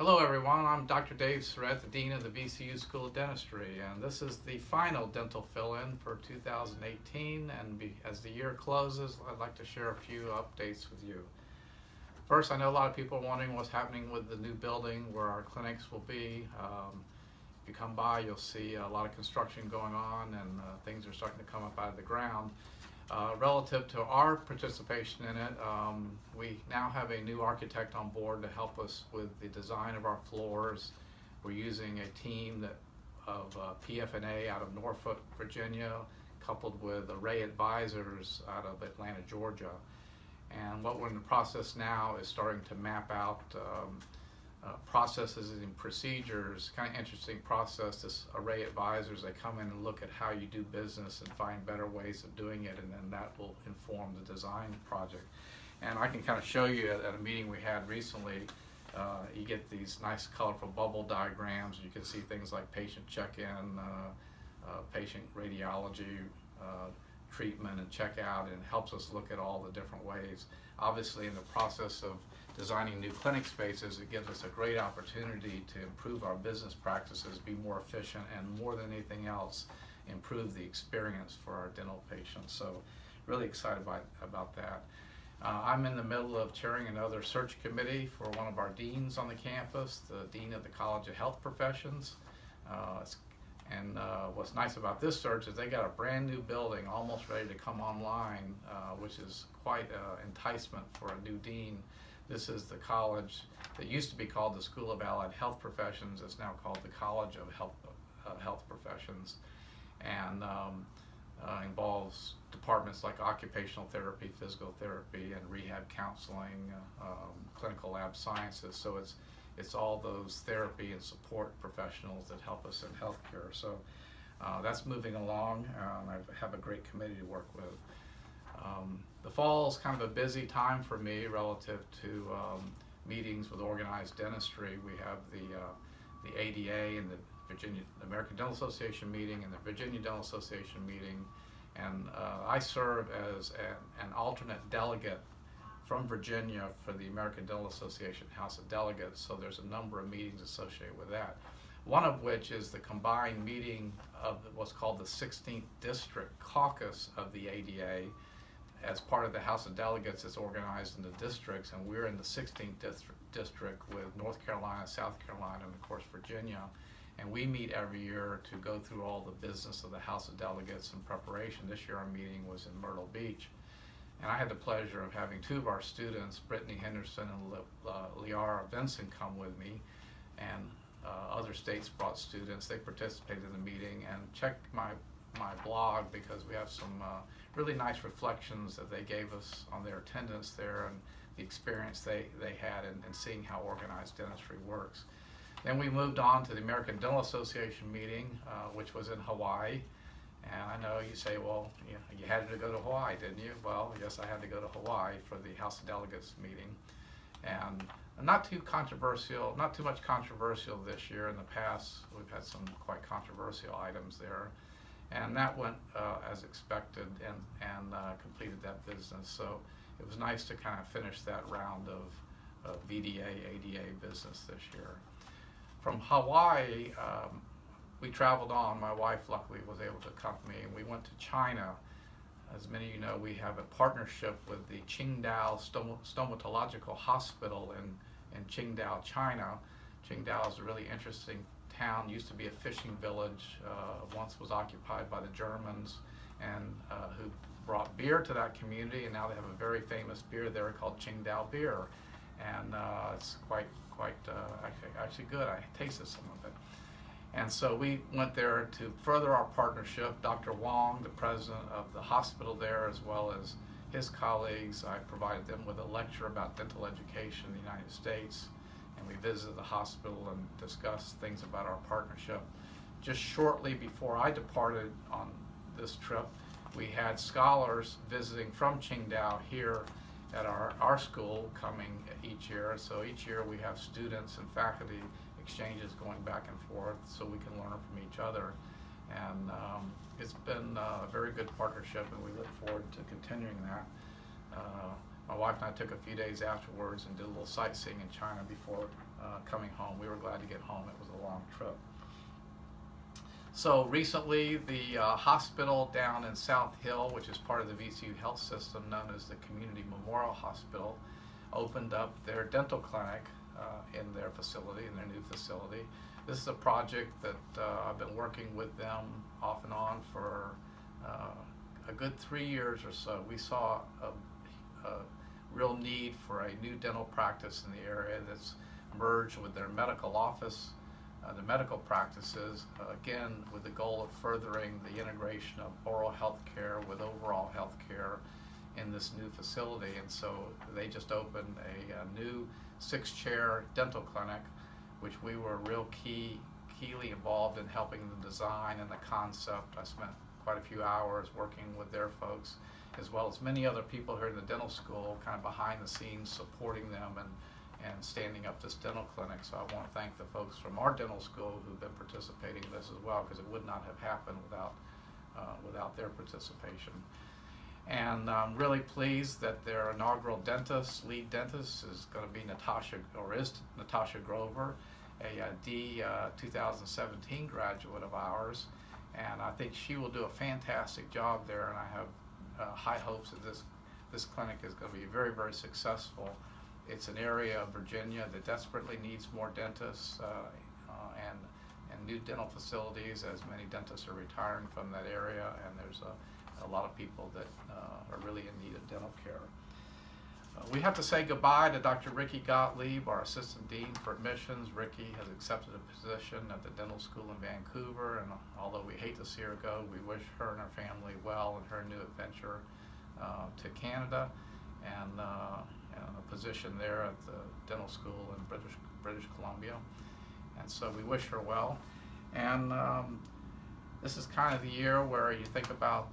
Hello everyone, I'm Dr. Dave Sarrett, the Dean of the VCU School of Dentistry, and this is the final dental fill-in for 2018, and as the year closes, I'd like to share a few updates with you. First, I know a lot of people are wondering what's happening with the new building where our clinics will be. If you come by, you'll see a lot of construction going on, and things are starting to come up out of the ground. Relative to our participation in it, we now have a new architect on board to help us with the design of our floors. We're using a team of PFNA out of Norfolk, Virginia, coupled with Array Advisors out of Atlanta, Georgia. And what we're in the process now is starting to map out processes and procedures. Kind of interesting process. This Array Advisors, they come in and look at how you do business and find better ways of doing it, and then that will inform the design project. And I can kind of show you at a meeting we had recently. You get these nice colorful bubble diagrams. You can see things like patient check-in, patient radiology, treatment and checkout, and it helps us look at all the different ways. Obviously, in the process of designing new clinic spaces, it gives us a great opportunity to improve our business practices, be more efficient, and more than anything else, improve the experience for our dental patients. So really excited about that. I'm in the middle of chairing another search committee for one of our deans on the campus, the Dean of the College of Health Professions. What's nice about this search is they got a brand new building almost ready to come online, which is quite an enticement for a new dean. This is the college that used to be called the School of Allied Health Professions. It's now called the College of Health Professions, and involves departments like occupational therapy, physical therapy, and rehab counseling, clinical lab sciences. So it's all those therapy and support professionals that help us in healthcare. So that's moving along. I have a great committee to work with. The fall is kind of a busy time for me relative to meetings with organized dentistry. We have the ADA and the American Dental Association meeting and the Virginia Dental Association meeting, and I serve as an alternate delegate from Virginia for the American Dental Association House of Delegates. So there's a number of meetings associated with that. One of which is the combined meeting of what's called the 16th District Caucus of the ADA. As part of the House of Delegates, it's organized into districts, and we're in the 16th district with North Carolina, South Carolina, and of course Virginia. And we meet every year to go through all the business of the House of Delegates in preparation. This year our meeting was in Myrtle Beach. And I had the pleasure of having two of our students, Brittany Henderson and Liara Vincent, come with me. And other states brought students. They participated in the meeting, and check my blog because we have some really nice reflections that they gave us on their attendance there and the experience they had in seeing how organized dentistry works. Then we moved on to the American Dental Association meeting, which was in Hawaii. And I know you say, well, you had to go to Hawaii, didn't you? Well, yes, I had to go to Hawaii for the House of Delegates meeting. And not too much controversial this year. In the past, we've had some quite controversial items there. And that went as expected and completed that business. So it was nice to kind of finish that round of VDA, ADA business this year. From Hawaii, we traveled on. My wife luckily was able to accompany me, and we went to China. As many of you know, we have a partnership with the Qingdao Stomatological Hospital in Qingdao, China. Qingdao is a really interesting town. Used to be a fishing village, once was occupied by the Germans, and who brought beer to that community, and now they have a very famous beer there called Qingdao beer, and it's quite actually good. I tasted some of it. And so we went there to further our partnership. Dr. Wong, the president of the hospital there, as well as his colleagues, I provided them with a lecture about dental education in the United States, and we visited the hospital and discussed things about our partnership. Just shortly before I departed on this trip, we had scholars visiting from Qingdao here at our school coming each year. So each year we have students and faculty exchanges going back and forth so we can learn from each other. And it's been a very good partnership, and we look forward to continuing that. My wife and I took a few days afterwards and did a little sightseeing in China before coming home. We were glad to get home. It was a long trip. So recently, the hospital down in South Hill, which is part of the VCU health system, known as the Community Memorial Hospital, opened up their dental clinic in their facility, in their new facility. This is a project that I've been working with them off and on for a good 3 years or so. We saw a real need for a new dental practice in the area that's merged with their medical office, the medical practices, again with the goal of furthering the integration of oral health care with overall health care in this new facility. And so they just opened a new 6-chair dental clinic, which we were real keenly involved in helping the design and the concept. I spent quite a few hours working with their folks, as well as many other people here in the dental school, kind of behind the scenes supporting them and standing up this dental clinic. So I want to thank the folks from our dental school who've been participating in this as well, because it would not have happened without their participation. And I'm really pleased that their inaugural lead dentist is going to be Natasha Grover, a D 2017 graduate of ours. And I think she will do a fantastic job there, and I have high hopes that this clinic is going to be very, very successful. It's an area of Virginia that desperately needs more dentists and new dental facilities, as many dentists are retiring from that area, and there's a lot of people that are really in need of dental care. We have to say goodbye to Dr. Ricky Gottlieb, our Assistant Dean for Admissions. Ricky has accepted a position at the dental school in Vancouver, and although we hate to see her go, we wish her and her family well in her new adventure to Canada and a position there at the dental school in British Columbia. And so we wish her well. And this is kind of the year where you think about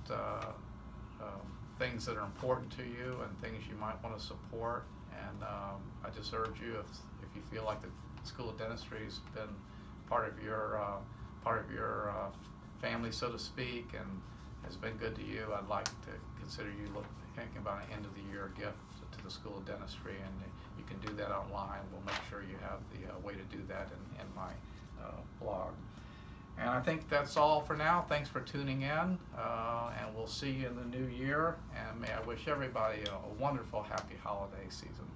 things that are important to you and things you might want to support. And I just urge you, if you feel like the School of Dentistry has been part of your family, so to speak, and has been good to you, I'd like to consider you thinking about an end of the year gift to the School of Dentistry, and you can do that online. We'll make sure you have the way to do that in my blog. And I think that's all for now. Thanks for tuning in, and we'll see you in the new year. And may I wish everybody a wonderful, happy holiday season.